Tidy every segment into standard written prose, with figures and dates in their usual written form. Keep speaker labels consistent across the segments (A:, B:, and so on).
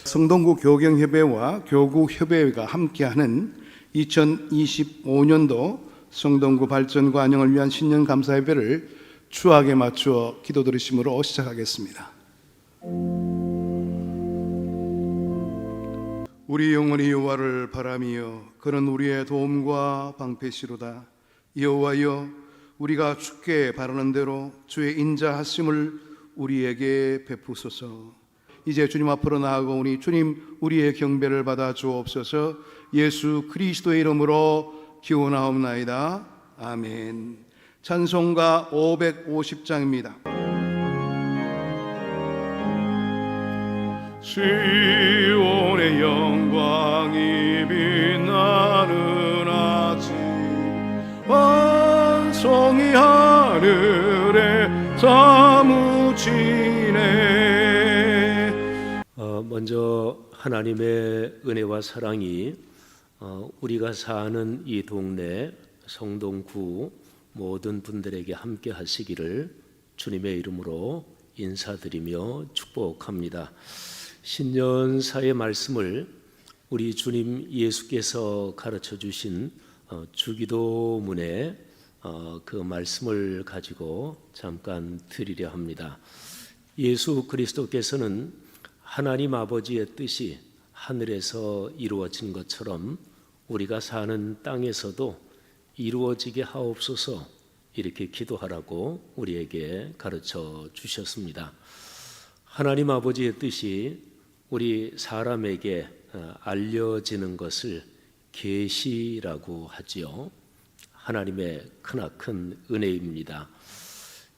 A: 성동구 교경협회와 교구협회가 함께하는 2025년도 성동구 발전과 안녕을 위한 신년 감사예배를 추하게 맞추어 기도드리심으로 시작하겠습니다. 우리 영혼이 여호와를 바라며 그는 우리의 도움과 방패시로다. 여호와여, 우리가 주께 바라는 대로 주의 인자하심을 우리에게 베푸소서. 이제 주님 앞으로 나아가오니 주님 우리의 경배를 받아 주옵소서. 예수 그리스도의 이름으로 기원하옵나이다. 아멘. 찬송가 550장입니다. 시온의 영광이 빛나는 아침, 완송이 하늘에 사무치네.
B: 먼저 하나님의 은혜와 사랑이 우리가 사는 이 동네 성동구 모든 분들에게 함께 하시기를 주님의 이름으로 인사드리며 축복합니다. 신년사의 말씀을 우리 주님 예수께서 가르쳐 주신 주기도문의 그 말씀을 가지고 잠깐 드리려 합니다. 예수 그리스도께서는 하나님 아버지의 뜻이 하늘에서 이루어진 것처럼 우리가 사는 땅에서도 이루어지게 하옵소서 이렇게 기도하라고 우리에게 가르쳐 주셨습니다. 하나님 아버지의 뜻이 우리 사람에게 알려지는 것을 계시라고 하지요. 하나님의 크나큰 은혜입니다.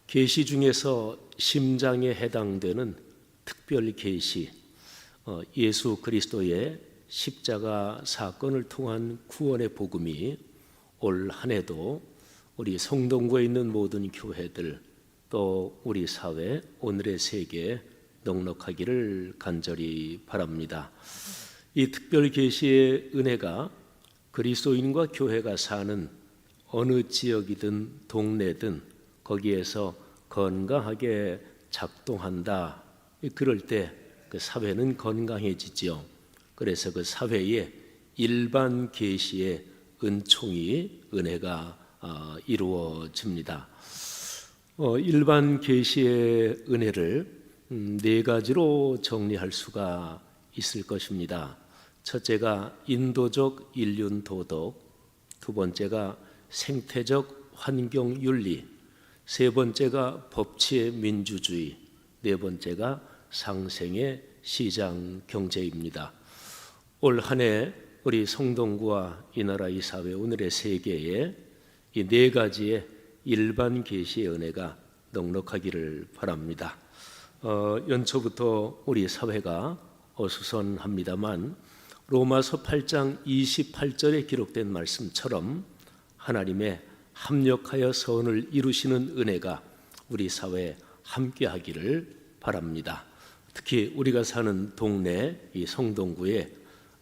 B: 계시 중에서 심장에 해당되는 특별 계시, 예수 그리스도의 십자가 사건을 통한 구원의 복음이 올 한 해도 우리 성동구에 있는 모든 교회들 또 우리 사회 오늘의 세계에 넉넉하기를 간절히 바랍니다. 이 특별 계시의 은혜가 그리스도인과 교회가 사는 어느 지역이든 동네든 거기에서 건강하게 작동한다. 그럴 때 그 사회는 건강해지지요. 그래서 그 사회에 일반 계시의 은혜가 이루어집니다. 일반 계시의 은혜를 네 가지로 정리할 수가 있을 것입니다. 첫째가 인도적 인륜 도덕, 두 번째가 생태적 환경윤리, 세 번째가 법치의 민주주의, 네 번째가 상생의 시장 경제입니다. 올 한 해 우리 성동구와 이 나라 이 사회 오늘의 세계에 이 네 가지의 일반 계시의 은혜가 넉넉하기를 바랍니다. 연초부터 우리 사회가 어수선합니다만 로마서 8장 28절에 기록된 말씀처럼 하나님의 합력하여 선을 이루시는 은혜가 우리 사회에 함께하기를 바랍니다. 특히 우리가 사는 동네 이 성동구에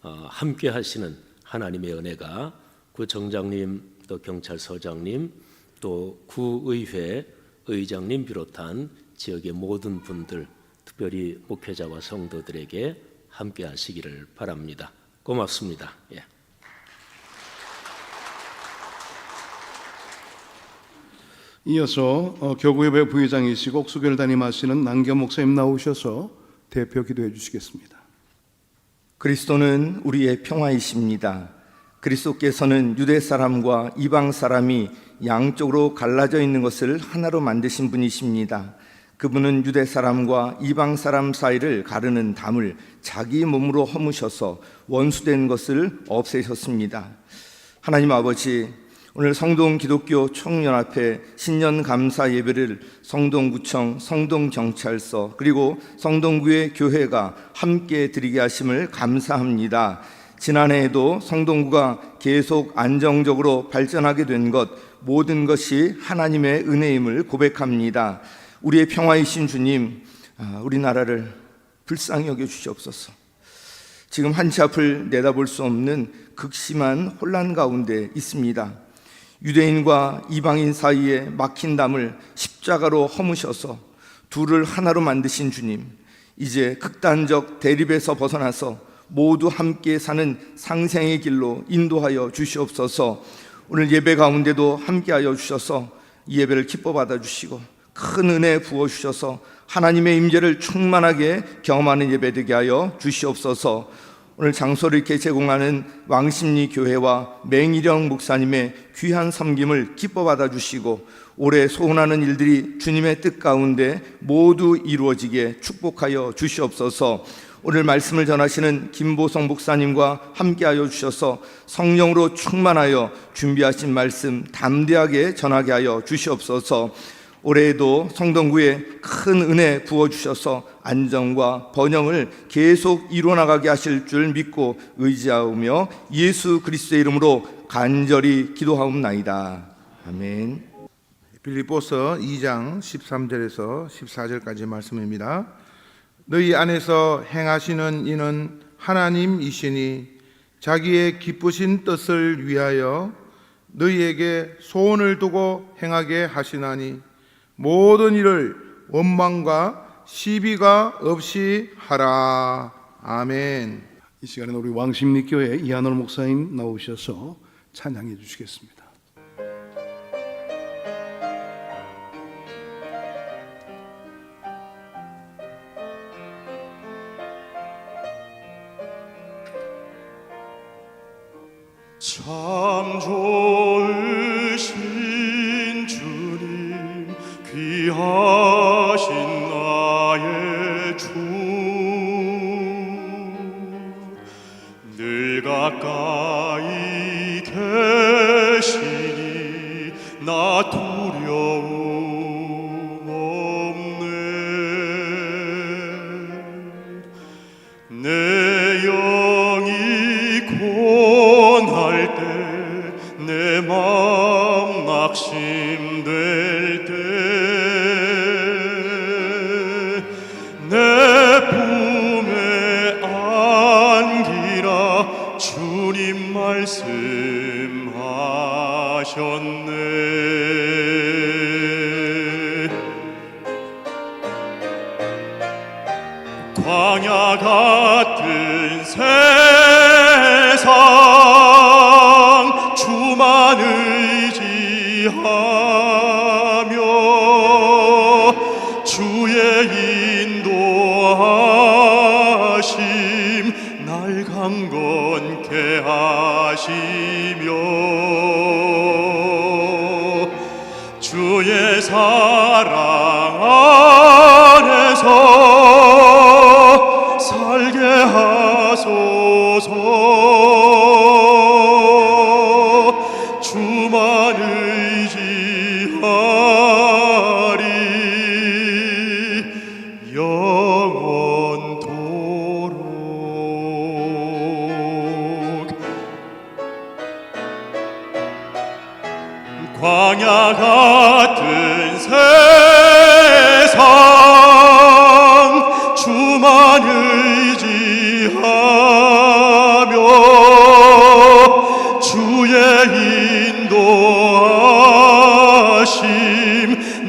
B: 함께 하시는 하나님의 은혜가 구청장님 또 경찰서장님 또 구의회 의장님 비롯한 지역의 모든 분들 특별히 목회자와 성도들에게 함께 하시기를 바랍니다. 고맙습니다. 예.
A: 이어서 교구협회 부회장이시고 옥수교를 담임하시는 남경 목사님 나오셔서 대표 기도해 주시겠습니다.
C: 그리스도는 우리의 평화이십니다. 그리스도께서는 유대 사람과 이방 사람이 양쪽으로 갈라져 있는 것을 하나로 만드신 분이십니다. 그분은 유대 사람과 이방 사람 사이를 가르는 담을 자기 몸으로 허무셔서 원수된 것을 없애셨습니다. 하나님 아버지, 오늘 성동 기독교 총연합회 신년 감사 예배를 성동구청, 성동경찰서 그리고 성동구의 교회가 함께 드리게 하심을 감사합니다. 지난해에도 성동구가 계속 안정적으로 발전하게 된 것 모든 것이 하나님의 은혜임을 고백합니다. 우리의 평화이신 주님, 우리나라를 불쌍히 여겨 주시옵소서. 지금 한치 앞을 내다볼 수 없는 극심한 혼란 가운데 있습니다. 유대인과 이방인 사이에 막힌 담을 십자가로 허무셔서 둘을 하나로 만드신 주님, 이제 극단적 대립에서 벗어나서 모두 함께 사는 상생의 길로 인도하여 주시옵소서. 오늘 예배 가운데도 함께하여 주셔서 이 예배를 기뻐 받아주시고 큰 은혜 부어주셔서 하나님의 임재를 충만하게 경험하는 예배 되게 하여 주시옵소서. 오늘 장소를 이렇게 제공하는 왕십리 교회와 맹일영 목사님의 귀한 섬김을 기뻐 받아주시고 올해 소원하는 일들이 주님의 뜻 가운데 모두 이루어지게 축복하여 주시옵소서. 오늘 말씀을 전하시는 김보성 목사님과 함께하여 주셔서 성령으로 충만하여 준비하신 말씀 담대하게 전하게 하여 주시옵소서. 올해에도 성동구에 큰 은혜 부어주셔서 안정과 번영을 계속 이루어나가게 하실 줄 믿고 의지하오며 예수 그리스도의 이름으로 간절히 기도하옵나이다. 아멘.
D: 빌립보서 2장 13절에서 14절까지 말씀입니다. 너희 안에서 행하시는 이는 하나님이시니 자기의 기쁘신 뜻을 위하여 너희에게 소원을 두고 행하게 하시나니 모든 일을 원망과 시비가 없이 하라. 아멘.
A: 이 시간에 우리 왕십리교회 이한월 목사님 나오셔서 찬양해 주시겠습니다.
E: 참 좋으신 주님, 귀하신 나의 주, 늘 가까이 계시니 나 두려움 없네. 내 영이 고날 때, 내 마음 낙심될 때, 내 품에 안기라 주님 말씀하셨네. 광야 같은 세상 주만 의지하며 주의 인도하심 날 강건케 하시며 주의 사랑 안에서 살게 하소서. 주만 의지하리 영원토록. 광야 같은 세상 주만 의지하며 주의 인도하심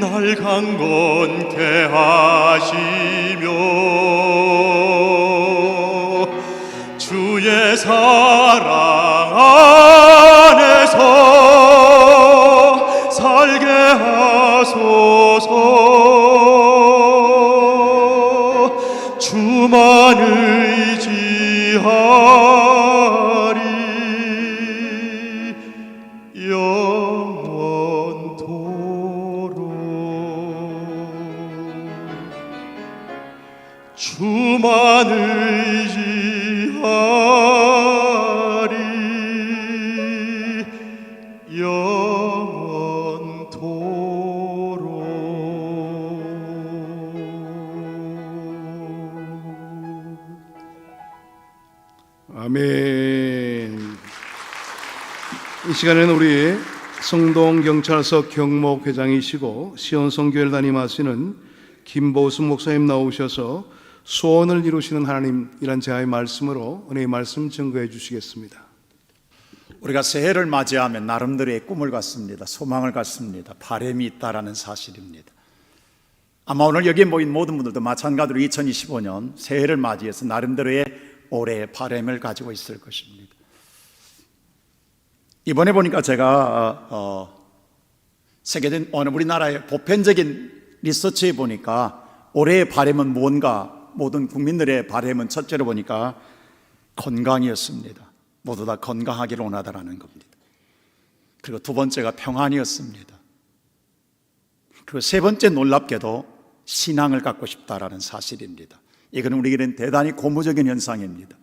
E: 날 강건케 하시며 주의 사랑 안에서 살게 하소서. 주만 의지하리 영원토록. 주만 의지하리 영원토록.
A: 아멘. 이 시간에는 우리 성동경찰서 경목회장이시고 시온성교회를 담임하시는 김보순 목사님 나오셔서 소원을 이루시는 하나님이란 제아의 말씀으로 은혜의 말씀 증거해 주시겠습니다.
F: 우리가 새해를 맞이하면 나름대로의 꿈을 갖습니다. 소망을 갖습니다. 바람이 있다라는 사실입니다. 아마 오늘 여기 모인 모든 분들도 마찬가지로 2025년 새해를 맞이해서 나름대로의 올해의 바람을 가지고 있을 것입니다. 이번에 보니까 제가 세계적인 우리나라의 보편적인 리서치에 보니까 올해의 바람은 뭔가, 모든 국민들의 바람은 첫째로 보니까 건강이었습니다. 모두 다 건강하기를 원하다라는 겁니다. 그리고 두 번째가 평안이었습니다. 그리고 세 번째 놀랍게도 신앙을 갖고 싶다라는 사실입니다. 이건 우리에게는 대단히 고무적인 현상입니다.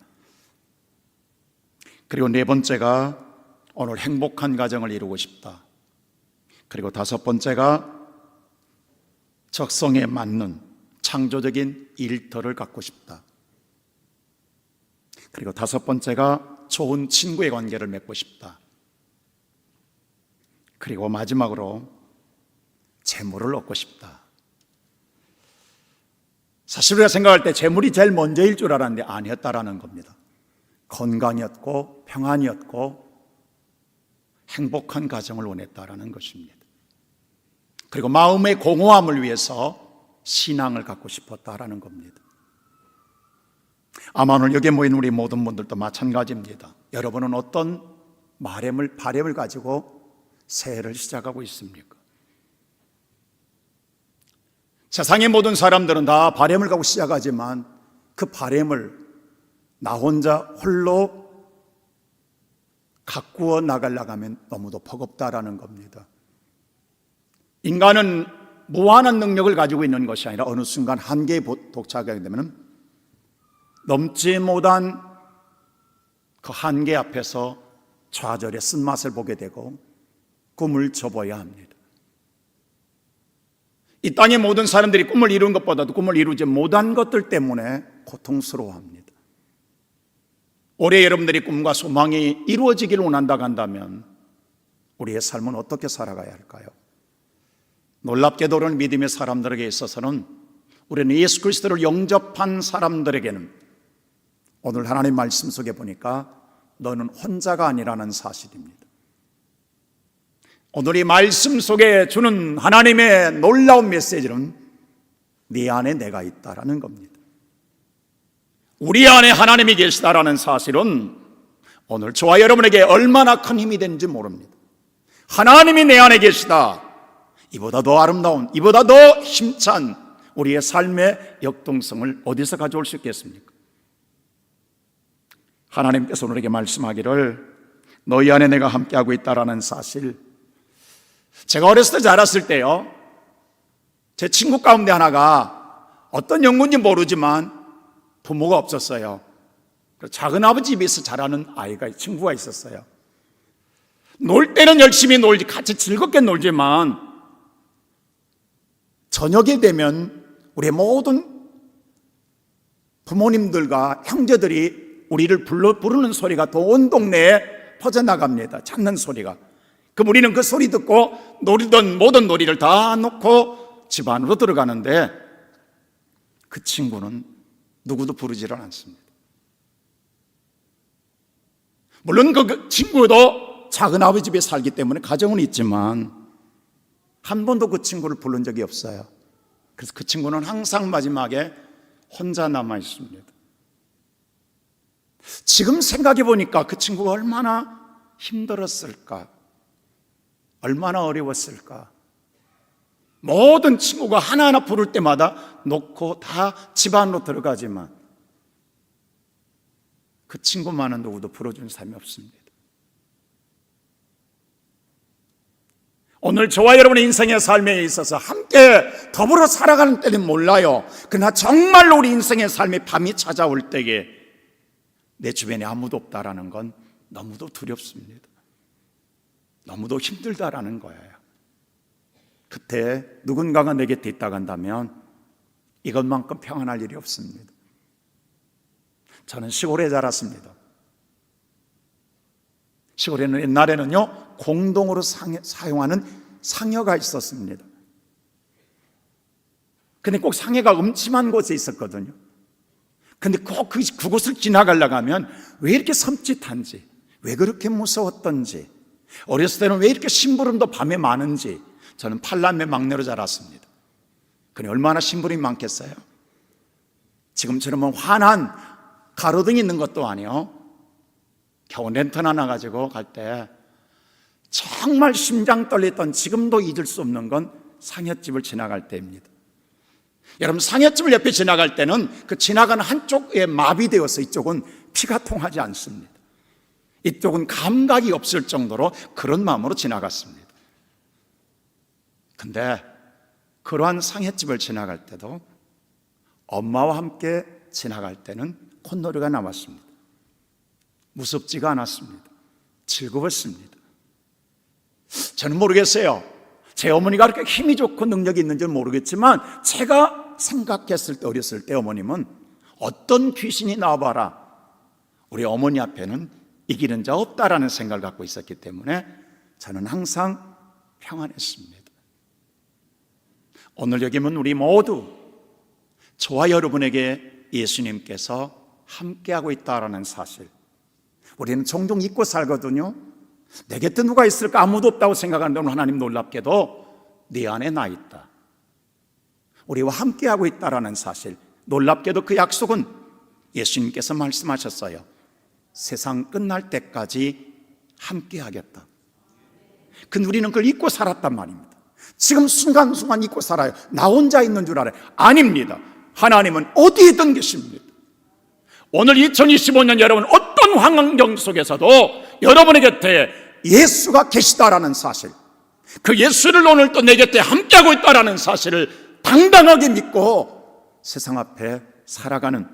F: 그리고 네 번째가 오늘 행복한 가정을 이루고 싶다. 그리고 다섯 번째가 적성에 맞는 창조적인 일터를 갖고 싶다. 그리고 다섯 번째가 좋은 친구의 관계를 맺고 싶다. 그리고 마지막으로 재물을 얻고 싶다. 사실 우리가 생각할 때 재물이 제일 먼저일 줄 알았는데 아니었다라는 겁니다. 건강이었고 평안이었고 행복한 가정을 원했다라는 것입니다. 그리고 마음의 공허함을 위해서 신앙을 갖고 싶었다라는 겁니다. 아마 오늘 여기에 모인 우리 모든 분들도 마찬가지입니다. 여러분은 어떤 바람을 가지고 새해를 시작하고 있습니까? 세상의 모든 사람들은 다 바람을 갖고 시작하지만 그 바람을 나 혼자 홀로 가꾸어 나가려고 하면 너무도 버겁다라는 겁니다. 인간은 무한한 능력을 가지고 있는 것이 아니라 어느 순간 한계에 도착하게 되면 넘지 못한 그 한계 앞에서 좌절의 쓴맛을 보게 되고 꿈을 접어야 합니다. 이 땅의 모든 사람들이 꿈을 이룬 것보다도 꿈을 이루지 못한 것들 때문에 고통스러워합니다. 올해 여러분들이 꿈과 소망이 이루어지기를 원한다고 한다면 우리의 삶은 어떻게 살아가야 할까요? 놀랍게도 오늘 믿음의 사람들에게 있어서는 우리는 예수 그리스도를 영접한 사람들에게는 오늘 하나님 말씀 속에 보니까 너는 혼자가 아니라는 사실입니다. 오늘 이 말씀 속에 주는 하나님의 놀라운 메시지는 네 안에 내가 있다라는 겁니다. 우리 안에 하나님이 계시다라는 사실은 오늘 저와 여러분에게 얼마나 큰 힘이 되는지 모릅니다. 하나님이 내 안에 계시다. 이보다 더 아름다운, 이보다 더 힘찬 우리의 삶의 역동성을 어디서 가져올 수 있겠습니까? 하나님께서 우리에게 말씀하기를 너희 안에 내가 함께하고 있다라는 사실. 제가 어렸을 때 자랐을 때요, 제 친구 가운데 하나가 어떤 연구인지 모르지만 부모가 없었어요. 작은 아버지 집에서 자라는 친구가 있었어요. 놀 때는 열심히 놀지, 같이 즐겁게 놀지만 저녁이 되면 우리의 모든 부모님들과 형제들이 우리를 부르는 소리가 또 온 동네에 퍼져나갑니다. 찾는 소리가. 그럼 우리는 그 소리 듣고 놀이던 모든 놀이를 다 놓고 집 안으로 들어가는데 그 친구는 누구도 부르지를 않습니다. 물론 그 친구도 작은 아버지 집에 살기 때문에 가정은 있지만 한 번도 그 친구를 부른 적이 없어요. 그래서 그 친구는 항상 마지막에 혼자 남아 있습니다. 지금 생각해 보니까 그 친구가 얼마나 힘들었을까, 얼마나 어려웠을까. 모든 친구가 하나하나 부를 때마다 놓고 다 집 안으로 들어가지만 그 친구만은 누구도 불러준 사람이 없습니다. 오늘 저와 여러분의 인생의 삶에 있어서 함께 더불어 살아가는 때는 몰라요. 그러나 정말로 우리 인생의 삶의 밤이 찾아올 때에 내 주변에 아무도 없다라는 건 너무도 두렵습니다. 너무도 힘들다라는 거예요. 그때 누군가가 내 곁에 있다고 한다면 이것만큼 평안할 일이 없습니다. 저는 시골에 자랐습니다. 시골에는 옛날에는요 공동으로 사용하는 상여가 있었습니다. 근데 꼭 상여가 음침한 곳에 있었거든요. 근데 꼭 그곳을 지나가려고 하면 왜 이렇게 섬찟한지, 왜 그렇게 무서웠던지, 어렸을 때는 왜 이렇게 심부름도 밤에 많은지. 저는 8남매 막내로 자랐습니다. 그니 얼마나 심부름이 많겠어요? 지금처럼 환한 가로등이 있는 것도 아니요. 겨우 랜턴 하나 가지고 갈 때 정말 심장 떨렸던, 지금도 잊을 수 없는 건 상여집을 지나갈 때입니다. 여러분, 상여집을 옆에 지나갈 때는 그 지나가는 한쪽에 마비되어서 이쪽은 피가 통하지 않습니다. 이쪽은 감각이 없을 정도로 그런 마음으로 지나갔습니다. 근데 그러한 상여집을 지나갈 때도 엄마와 함께 지나갈 때는 콧노래가 나왔습니다. 무섭지가 않았습니다. 즐거웠습니다. 저는 모르겠어요. 제 어머니가 그렇게 힘이 좋고 능력이 있는지는 모르겠지만, 제가 생각했을 때, 어렸을 때 어머님은 어떤 귀신이 나와봐라, 우리 어머니 앞에는 이기는 자 없다라는 생각을 갖고 있었기 때문에 저는 항상 평안했습니다. 오늘 여기면 우리 모두, 저와 여러분에게 예수님께서 함께하고 있다라는 사실, 우리는 종종 잊고 살거든요. 내 곁에 누가 있을까? 아무도 없다고 생각하는데 오늘 하나님 놀랍게도 네 안에 나 있다, 우리와 함께하고 있다라는 사실, 놀랍게도 그 약속은 예수님께서 말씀하셨어요. 세상 끝날 때까지 함께하겠다. 근데 우리는 그걸 잊고 살았단 말입니다. 지금 순간순간 잊고 살아요. 나 혼자 있는 줄 알아요. 아닙니다. 하나님은 어디에든 계십니다. 오늘 2025년 여러분 어떤 환경 속에서도 여러분의 곁에 예수가 계시다라는 사실, 그 예수를 오늘 또 내 곁에 함께하고 있다라는 사실을 당당하게 믿고 세상 앞에 살아가는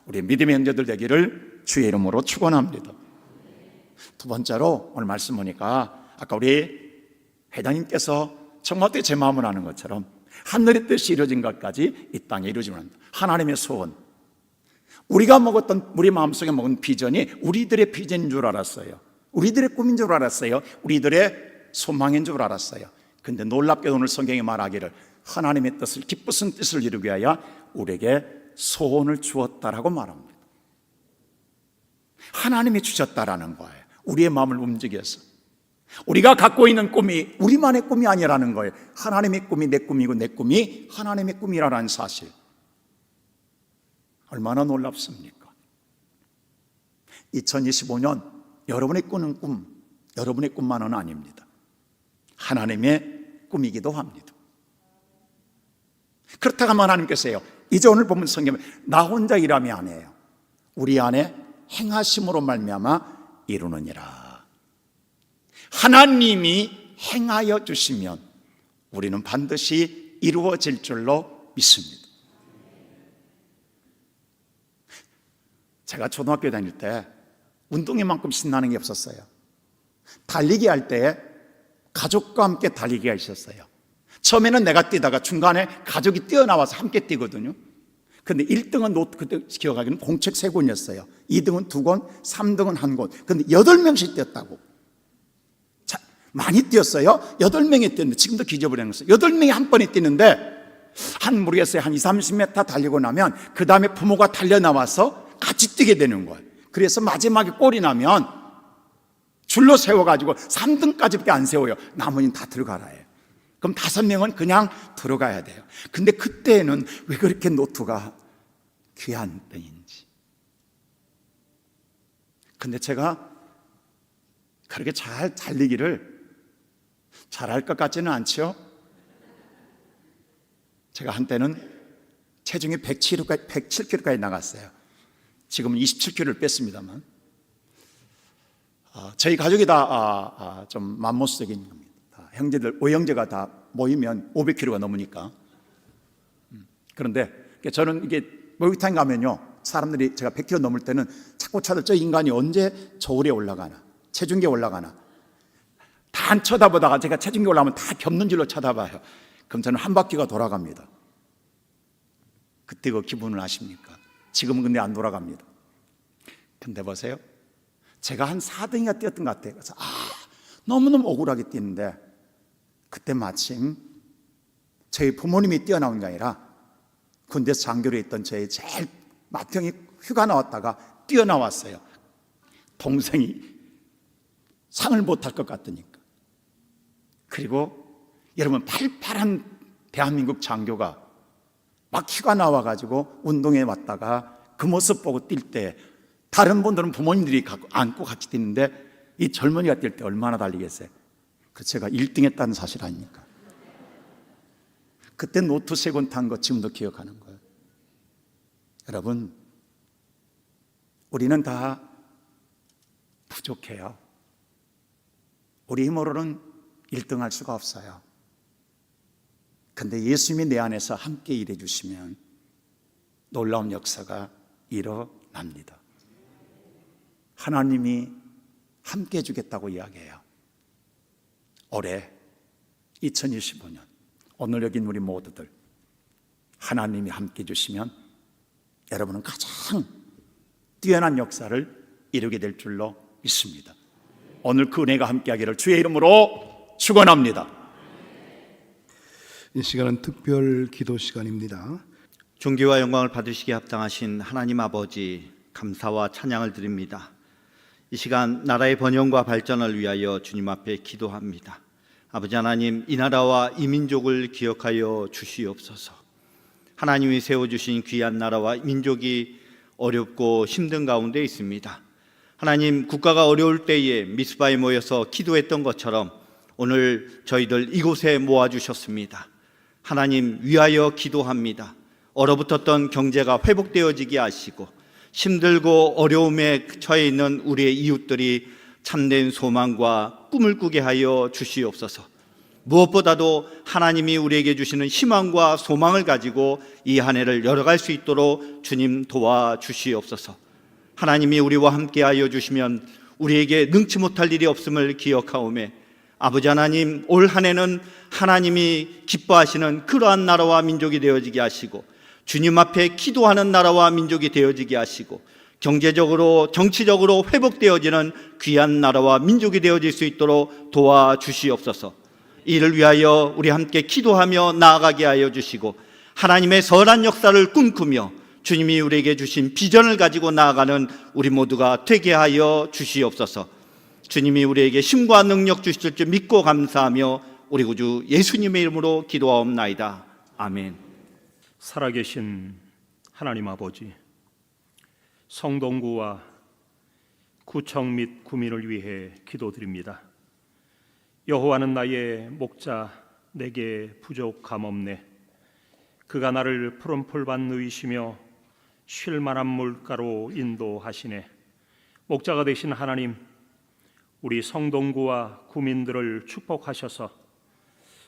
F: 우리 믿음의 형제들 되기를 주의 이름으로 축원합니다. 두 번째로 오늘 말씀 보니까 아까 우리 회장님께서 정말 어떻게 제 마음을 아는 것처럼 하늘의 뜻이 이루어진 것까지 이 땅에 이루어지면 한다. 하나님의 소원, 우리가 먹었던, 우리 마음속에 먹은 비전이 우리들의 비전인 줄 알았어요. 우리들의 꿈인 줄 알았어요. 우리들의 소망인 줄 알았어요. 근데 놀랍게도 오늘 성경이 말하기를 하나님의 뜻을, 기쁘신 뜻을 이루기 위하여 우리에게 소원을 주었다라고 말합니다. 하나님이 주셨다라는 거예요. 우리의 마음을 움직여서. 우리가 갖고 있는 꿈이 우리만의 꿈이 아니라는 거예요. 하나님의 꿈이 내 꿈이고 내 꿈이 하나님의 꿈이라는 사실, 얼마나 놀랍습니까? 2025년 여러분의 꾸는 꿈, 여러분의 꿈만은 아닙니다. 하나님의 꿈이기도 합니다. 그렇다고 하면 하나님께서요, 이제 오늘 보면 성경에 나 혼자 일함이 아니에요. 우리 안에 행하심으로 말미암아 이루느니라. 하나님이 행하여 주시면 우리는 반드시 이루어질 줄로 믿습니다. 제가 초등학교 다닐 때 운동회만큼 신나는 게 없었어요. 달리기 할 때 가족과 함께 달리기가 있었어요. 처음에는 내가 뛰다가 중간에 가족이 뛰어나와서 함께 뛰거든요. 근데 1등은 그때 기억하기는 공책 3권이었어요. 2등은 2권, 3등은 1권. 근데 8명씩 뛰었다고. 자, 많이 뛰었어요. 8명이 뛰었는데, 지금도 기저버리는 거예요. 8명이 한 번에 뛰는데, 모르겠어요. 한 20-30m 달리고 나면, 그 다음에 부모가 달려나와서 같이 뛰게 되는 거예요. 그래서 마지막에 골이 나면, 줄로 세워가지고 3등까지밖에 안 세워요. 나머지는 다 들어가라 해요. 그럼 5명은 그냥 들어가야 돼요. 근데 그때는 왜 그렇게 노트가 귀한 때인지. 근데 제가 그렇게 잘 달리기를 잘할 것 같지는 않죠? 제가 한때는 체중이 107kg까지 나갔어요. 지금은 27kg를 뺐습니다만, 저희 가족이 다 좀 맘모스적인 겁니다. 형제들, 5형제가 다 모이면 500kg가 넘으니까. 그런데 저는 이게 목욕탕 가면요, 사람들이 제가 100kg 넘을 때는 자꾸 저 인간이 언제 저울에 올라가나, 체중계에 올라가나, 다 안 쳐다보다가 제가 체중계 올라가면 다 겹는 줄로 쳐다봐요. 그럼 저는 한 바퀴가 돌아갑니다. 그때 그 기분을 아십니까? 지금은 근데 안 돌아갑니다. 근데 보세요, 제가 한 4등이가 뛰었던 것 같아요. 그래서 너무너무 억울하게 뛰는데, 그때 마침 저희 부모님이 뛰어나온 게 아니라 군대에서 장교로 있던 저희 제일 맏형이 휴가 나왔다가 뛰어나왔어요. 동생이 상을 못할 것 같으니까. 그리고 여러분, 팔팔한 대한민국 장교가 막 휴가 나와가지고 운동에 왔다가 그 모습 보고 뛸 때 다른 분들은 부모님들이 안고 같이 뛰는데 이 젊은이가 뛸 때 얼마나 달리겠어요? 그 제가 1등 했다는 사실 아닙니까? 그때 노트 3권 탄 거 지금도 기억하는 거예요. 여러분, 우리는 다 부족해요. 우리 힘으로는 1등 할 수가 없어요. 근데 예수님이 내 안에서 함께 일해 주시면 놀라운 역사가 일어납니다. 하나님이 함께 해주겠다고 이야기해요. 올해 2025년 오늘 여기 우리 모두들 하나님이 함께 해주시면 여러분은 가장 뛰어난 역사를 이루게 될 줄로 믿습니다. 오늘 그 은혜가 함께하기를 주의 이름으로 축원합니다.
A: 이 시간은 특별 기도 시간입니다.
G: 존귀와 영광을 받으시기에 합당하신 하나님 아버지, 감사와 찬양을 드립니다. 이 시간 나라의 번영과 발전을 위하여 주님 앞에 기도합니다. 아버지 하나님, 이 나라와 이 민족을 기억하여 주시옵소서. 하나님이 세워주신 귀한 나라와 민족이 어렵고 힘든 가운데 있습니다. 하나님, 국가가 어려울 때에 미스바에 모여서 기도했던 것처럼 오늘 저희들 이곳에 모아주셨습니다. 하나님 위하여 기도합니다. 얼어붙었던 경제가 회복되어지게 하시고 힘들고 어려움에 처해 있는 우리의 이웃들이 참된 소망과 꿈을 꾸게 하여 주시옵소서. 무엇보다도 하나님이 우리에게 주시는 희망과 소망을 가지고 이 한 해를 열어갈 수 있도록 주님 도와주시옵소서. 하나님이 우리와 함께하여 주시면 우리에게 능치 못할 일이 없음을 기억하오매, 아버지 하나님, 올 한 해는 하나님이 기뻐하시는 그러한 나라와 민족이 되어지게 하시고 주님 앞에 기도하는 나라와 민족이 되어지게 하시고 경제적으로 정치적으로 회복되어지는 귀한 나라와 민족이 되어질 수 있도록 도와주시옵소서. 이를 위하여 우리 함께 기도하며 나아가게 하여 주시고 하나님의 선한 역사를 꿈꾸며 주님이 우리에게 주신 비전을 가지고 나아가는 우리 모두가 되게 하여 주시옵소서. 주님이 우리에게 힘과 능력 주실 줄 믿고 감사하며 우리 구주 예수님의 이름으로 기도하옵나이다. 아멘.
E: 살아계신 하나님 아버지, 성동구와 구청 및 구민을 위해 기도드립니다. 여호와는 나의 목자, 내게 부족함 없네. 그가 나를 푸른 풀밭 누이시며 쉴 만한 물가로 인도하시네. 목자가 되신 하나님, 우리 성동구와 구민들을 축복하셔서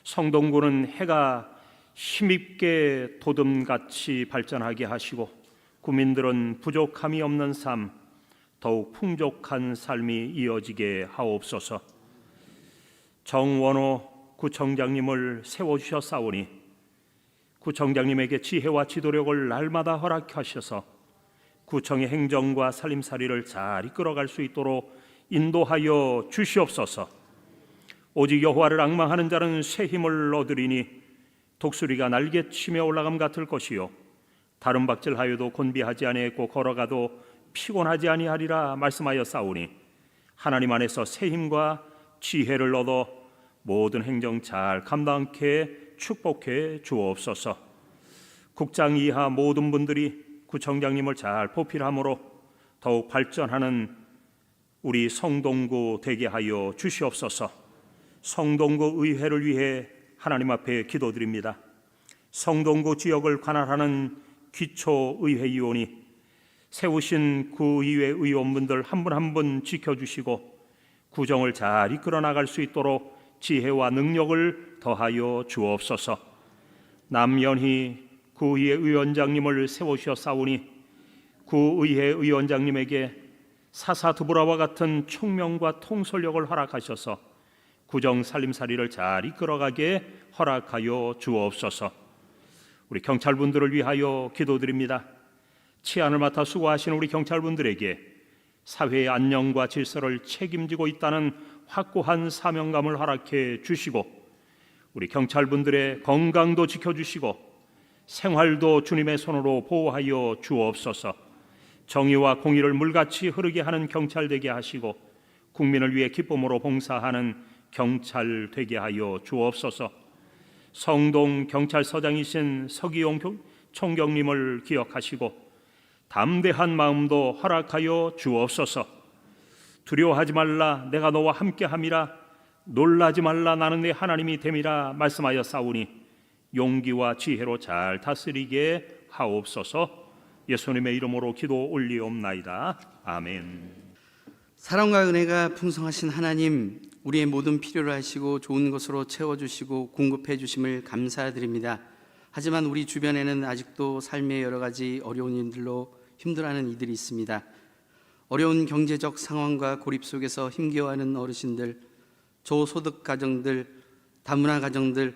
E: 성동구는 해가 힘있게 돋음같이 발전하게 하시고 구민들은 부족함이 없는 삶, 더욱 풍족한 삶이 이어지게 하옵소서. 정원호 구청장님을 세워주셨사오니 구청장님에게 지혜와 지도력을 날마다 허락하셔서 구청의 행정과 살림살이를 잘 이끌어갈 수 있도록 인도하여 주시옵소서. 오직 여호와를 앙망하는 자는 새 힘을 얻으리니 독수리가 날개치며 올라감 같을 것이요 다른 박질하여도 곤비하지 아니하고 걸어가도 피곤하지 아니하리라 말씀하였사오니 하나님 안에서 새 힘과 지혜를 얻어 모든 행정 잘 감당케 축복해 주옵소서. 국장 이하 모든 분들이 구청장님을 잘 보필함으로 더욱 발전하는 우리 성동구 되게 하여 주시옵소서. 성동구 의회를 위해 하나님 앞에 기도드립니다. 성동구 지역을 관할하는 기초의회위원이 세우신 구의회 의원분들 한 분 한 분 지켜주시고 구정을 잘 이끌어 나갈 수 있도록 지혜와 능력을 더하여 주옵소서. 남연희 구의회 의원장님을 세우셨사오니 구의회 의원장님에게 사사두브라와 같은 총명과 통솔력을 허락하셔서 구정 살림살이를 잘 이끌어가게 허락하여 주옵소서. 우리 경찰분들을 위하여 기도드립니다. 치안을 맡아 수고하시는 우리 경찰분들에게 사회의 안녕과 질서를 책임지고 있다는 확고한 사명감을 허락해 주시고 우리 경찰분들의 건강도 지켜주시고 생활도 주님의 손으로 보호하여 주옵소서. 정의와 공의를 물같이 흐르게 하는 경찰 되게 하시고 국민을 위해 기쁨으로 봉사하는 경찰 되게 하여 주옵소서. 성동 경찰서장이신 서기용 총경님을 기억하시고 담대한 마음도 허락하여 주옵소서. 두려워하지 말라, 내가 너와 함께함이라. 놀라지 말라, 나는 네 하나님이 됨이라 말씀하여 싸우니 용기와 지혜로 잘 다스리게 하옵소서. 예수님의 이름으로 기도 올리옵나이다. 아멘.
H: 사랑과 은혜가 풍성하신 하나님, 우리의 모든 필요를 아시고 좋은 것으로 채워주시고 공급해 주심을 감사드립니다. 하지만 우리 주변에는 아직도 삶의 여러 가지 어려운 일들로 힘들어하는 이들이 있습니다. 어려운 경제적 상황과 고립 속에서 힘겨워하는 어르신들, 저소득 가정들, 다문화 가정들,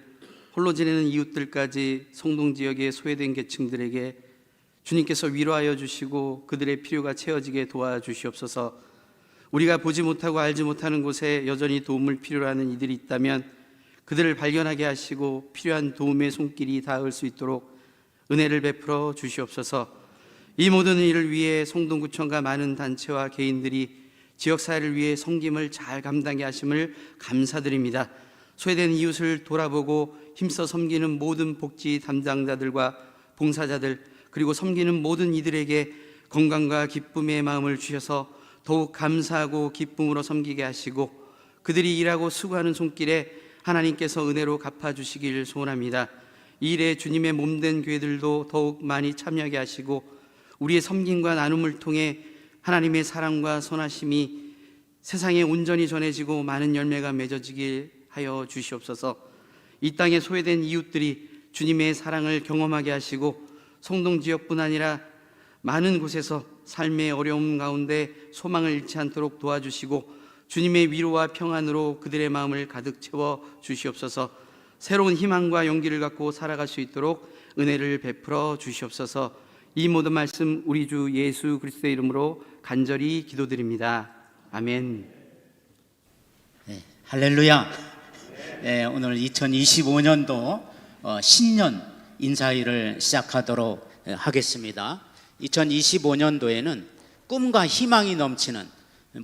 H: 홀로 지내는 이웃들까지 성동 지역의 소외된 계층들에게 주님께서 위로하여 주시고 그들의 필요가 채워지게 도와주시옵소서. 우리가 보지 못하고 알지 못하는 곳에 여전히 도움을 필요로 하는 이들이 있다면 그들을 발견하게 하시고 필요한 도움의 손길이 닿을 수 있도록 은혜를 베풀어 주시옵소서. 이 모든 일을 위해 성동구청과 많은 단체와 개인들이 지역사회를 위해 섬김을 잘 감당하게 하심을 감사드립니다. 소외된 이웃을 돌아보고 힘써 섬기는 모든 복지 담당자들과 봉사자들, 그리고 섬기는 모든 이들에게 건강과 기쁨의 마음을 주셔서 더욱 감사하고 기쁨으로 섬기게 하시고 그들이 일하고 수고하는 손길에 하나님께서 은혜로 갚아주시길 소원합니다. 이 일에 주님의 몸된 교회들도 더욱 많이 참여하게 하시고 우리의 섬김과 나눔을 통해 하나님의 사랑과 선하심이 세상에 온전히 전해지고 많은 열매가 맺어지길 하여 주시옵소서. 이 땅에 소외된 이웃들이 주님의 사랑을 경험하게 하시고 성동 지역뿐 아니라 많은 곳에서 삶의 어려움 가운데 소망을 잃지 않도록 도와주시고 주님의 위로와 평안으로 그들의 마음을 가득 채워 주시옵소서. 새로운 희망과 용기를 갖고 살아갈 수 있도록 은혜를 베풀어 주시옵소서. 이 모든 말씀 우리 주 예수 그리스도의 이름으로 간절히 기도드립니다. 아멘.
I: 네, 할렐루야. 네, 오늘 2025년도 신년 인사일을 시작하도록 하겠습니다. 2025년도에는 꿈과 희망이 넘치는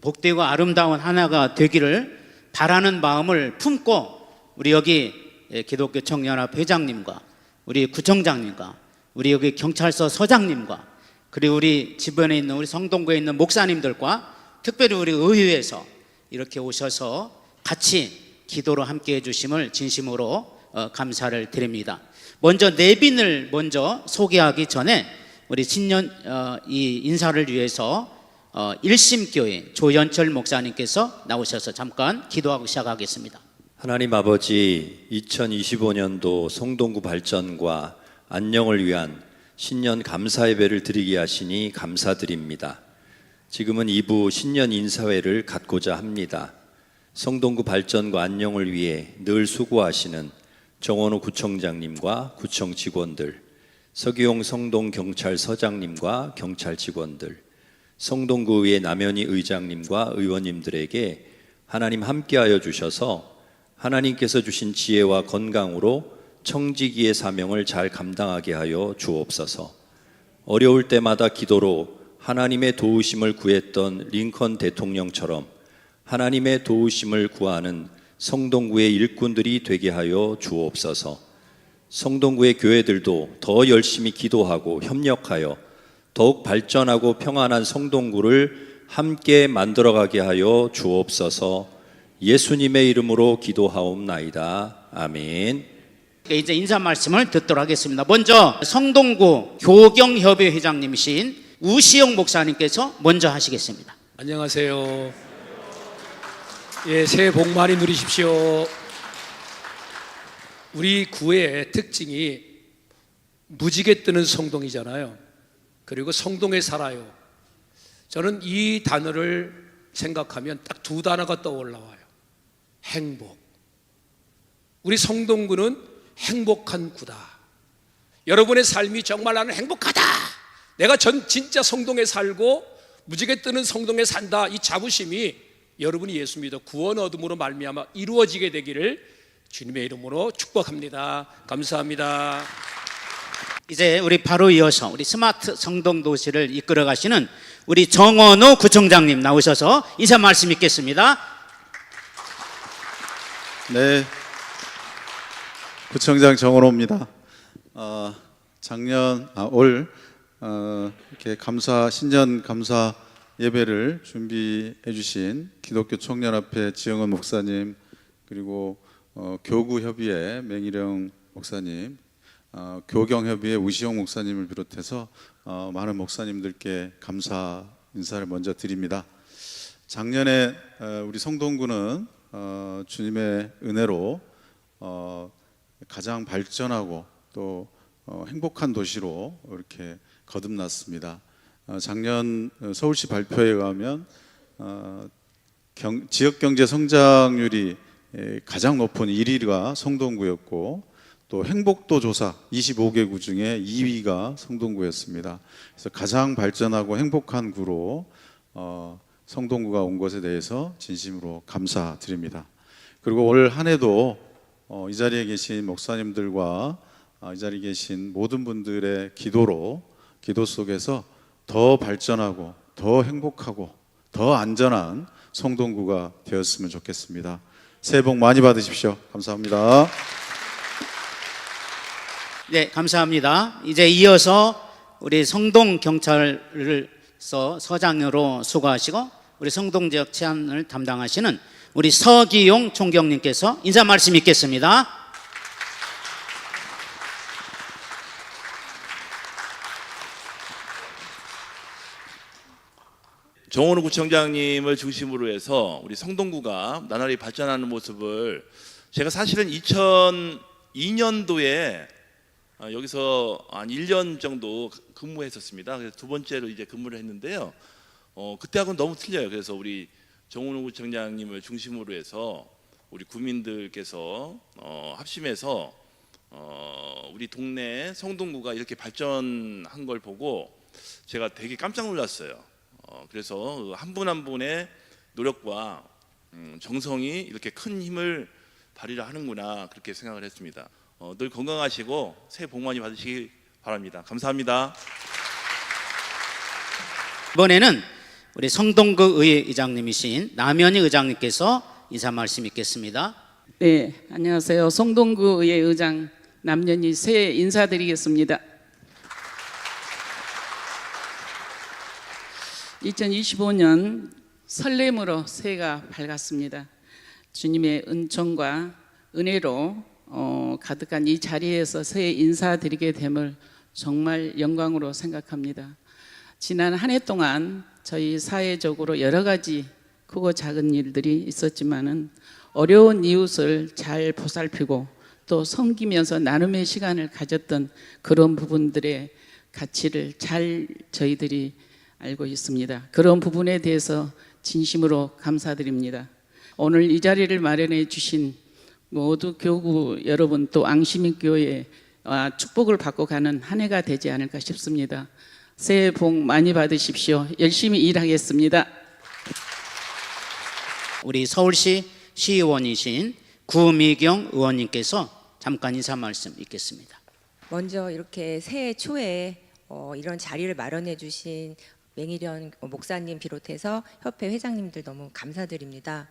I: 복되고 아름다운 하나가 되기를 바라는 마음을 품고 우리 여기 기독교 청년합 회장님과 우리 구청장님과 우리 여기 경찰서 서장님과 그리고 우리 주변에 있는 우리 성동구에 있는 목사님들과 특별히 우리 의회에서 이렇게 오셔서 같이 기도로 함께 해주심을 진심으로 감사를 드립니다. 먼저 내빈을 먼저 소개하기 전에 우리 신년 이 인사를 위해서 일심교회 조연철 목사님께서 나오셔서 잠깐 기도하고 시작하겠습니다.
J: 하나님 아버지, 2025년도 성동구 발전과 안녕을 위한 신년 감사 예배를 드리게 하시니 감사드립니다. 지금은 2부 신년 인사회를 갖고자 합니다. 성동구 발전과 안녕을 위해 늘 수고하시는 정원호 구청장님과 구청 직원들, 서기용 성동경찰서장님과 경찰 직원들, 성동구의회 남현희 의장님과 의원님들에게 하나님 함께하여 주셔서 하나님께서 주신 지혜와 건강으로 청지기의 사명을 잘 감당하게 하여 주옵소서. 어려울 때마다 기도로 하나님의 도우심을 구했던 링컨 대통령처럼 하나님의 도우심을 구하는 성동구의 일꾼들이 되게 하여 주옵소서. 성동구의 교회들도 더 열심히 기도하고 협력하여 더욱 발전하고 평안한 성동구를 함께 만들어가게 하여 주옵소서. 예수님의 이름으로 기도하옵나이다. 아멘.
I: 이제 인사 말씀을 듣도록 하겠습니다. 먼저 성동구 교경협의 회장님이신 우시영 목사님께서 먼저 하시겠습니다.
B: 안녕하세요. 예, 새해 복 많이 누리십시오. 우리 구의 특징이 무지개 뜨는 성동이잖아요. 그리고 성동에 살아요. 저는 이 단어를 생각하면 딱 두 단어가 떠올라와요. 행복. 우리 성동구는 행복한 구다. 여러분의 삶이 정말 나는 행복하다. 내가 진짜 성동에 살고 무지개 뜨는 성동에 산다. 이 자부심이 여러분이 예수 믿어 구원 얻음으로 말미암아 이루어지게 되기를 주님의 이름으로 축복합니다. 감사합니다.
I: 이제 우리 바로 이어서 우리 스마트 성동도시를 이끌어 가시는 우리 정원호 구청장님 나오셔서 인사 말씀 있겠습니다.
K: 네, 구청장 정원호입니다. 올 이렇게 신년 감사 예배를 준비해 주신 기독교 청년합회 지영은 목사님, 그리고 교구협의회 맹일영 목사님, 교경협의회 우시영 목사님을 비롯해서 많은 목사님들께 감사 인사를 먼저 드립니다. 작년에 우리 성동구는 주님의 은혜로 가장 발전하고 또 행복한 도시로 이렇게 거듭났습니다. 작년 서울시 발표에 의하면 지역 경제 성장률이 가장 높은 1위가 성동구였고, 또 행복도 조사 25개구 중에 2위가 성동구였습니다. 그래서 가장 발전하고 행복한 구로 성동구가 온 것에 대해서 진심으로 감사드립니다. 그리고 올 한 해도 이 자리에 계신 목사님들과 이 자리에 계신 모든 분들의 기도 속에서 더 발전하고 더 행복하고 더 안전한 성동구가 되었으면 좋겠습니다. 새해 복 많이 받으십시오. 감사합니다.
I: 네, 감사합니다. 이제 이어서 우리 성동경찰서 서장으로 수고하시고 우리 성동 지역 치안을 담당하시는 우리 서기용 총경님께서 인사 말씀 있겠습니다.
L: 정원우 구청장님을 중심으로 해서 우리 성동구가 나날이 발전하는 모습을 제가 사실은 2002년도에 여기서 한 1년 정도 근무했었습니다. 그래서 두 번째로 이제 근무를 했는데요. 그때하고는 너무 틀려요. 그래서 우리 정원우 구청장님을 중심으로 해서 우리 구민들께서 합심해서 우리 동네 성동구가 이렇게 발전한 걸 보고 제가 되게 깜짝 놀랐어요. 그래서 한 분 한 분의 노력과 정성이 이렇게 큰 힘을 발휘를 하는구나, 그렇게 생각을 했습니다. 늘 건강하시고 새해 복 많이 받으시기 바랍니다. 감사합니다.
I: 이번에는 우리 성동구 의회 의장님이신 남현희 의장님께서 인사 말씀 있겠습니다.
M: 네, 안녕하세요. 성동구 의회 의장 남현희 새해 인사드리겠습니다. 2025년 설렘으로 새해가 밝았습니다. 주님의 은총과 은혜로 가득한 이 자리에서 새해 인사드리게 됨을 정말 영광으로 생각합니다. 지난 한 해 동안 저희 사회적으로 여러 가지 크고 작은 일들이 있었지만은 어려운 이웃을 잘 보살피고 또 섬기면서 나눔의 시간을 가졌던 그런 부분들의 가치를 잘 저희들이 알고 있습니다. 그런 부분에 대해서 진심으로 감사드립니다. 오늘 이 자리를 마련해 주신 모두 교구 여러분, 또 앙시민교회와 축복을 받고 가는 한 해가 되지 않을까 싶습니다. 새해 복 많이 받으십시오. 열심히 일하겠습니다.
I: 우리 서울시 시의원이신 구미경 의원님께서 잠깐 인사 말씀 있겠습니다.
N: 먼저 이렇게 새해 초에 이런 자리를 마련해 주신 맹일현 목사님 비롯해서 협회 회장님들 너무 감사드립니다.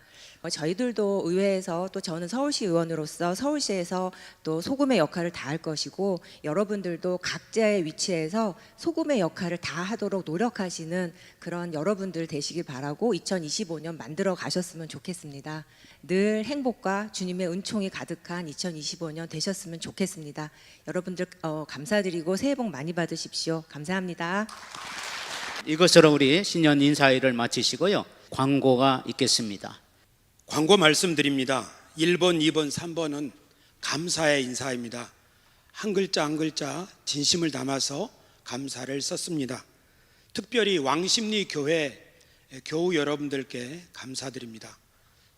N: 저희들도 의회에서, 또 저는 서울시 의원으로서 서울시에서 또 소금의 역할을 다할 것이고, 여러분들도 각자의 위치에서 소금의 역할을 다 하도록 노력하시는 그런 여러분들 되시길 바라고 2025년 만들어 가셨으면 좋겠습니다. 늘 행복과 주님의 은총이 가득한 2025년 되셨으면 좋겠습니다. 여러분들 감사드리고 새해 복 많이 받으십시오. 감사합니다.
I: 이것으로 우리 신년 인사회를 마치시고요. 광고가 있겠습니다.
O: 광고 말씀드립니다. 1번, 2번, 3번은 감사의 인사입니다. 한 글자 한 글자 진심을 담아서 감사를 썼습니다. 특별히 왕십리 교회 교우 여러분들께 감사드립니다.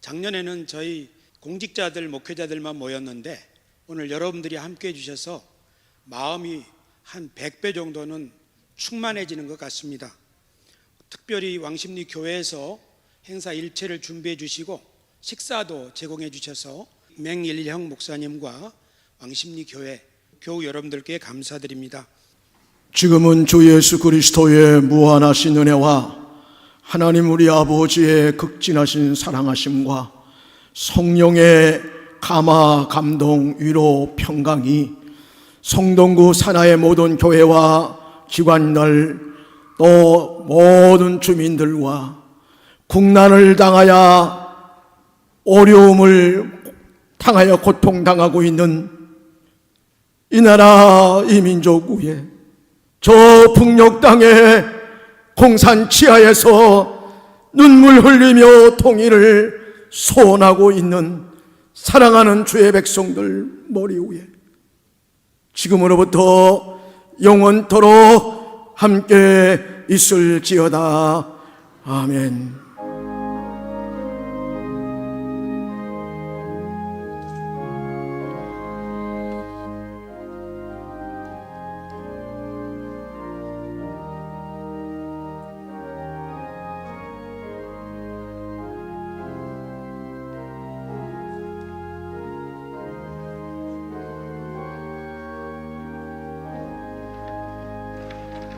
O: 작년에는 저희 공직자들, 목회자들만 모였는데 오늘 여러분들이 함께 해주셔서 마음이 한 100배 정도는 충만해지는 것 같습니다. 특별히 왕십리 교회에서 행사 일체를 준비해 주시고 식사도 제공해 주셔서 맹일형 목사님과 왕십리 교회 교우 여러분들께 감사드립니다.
P: 지금은 주 예수 그리스도의 무한하신 은혜와 하나님 우리 아버지의 극진하신 사랑하심과 성령의 감화, 감동, 위로, 평강이 성동구 산하의 모든 교회와 기관들 또 모든 주민들과 국난을 당하여 어려움을 당하여 고통당하고 있는 이 나라 이 민족 위에 저 북녘 땅에 공산 치하에서 눈물 흘리며 통일을 소원하고 있는 사랑하는 주의 백성들 머리 위에 지금으로부터 영원토록 함께 있을지어다. 아멘.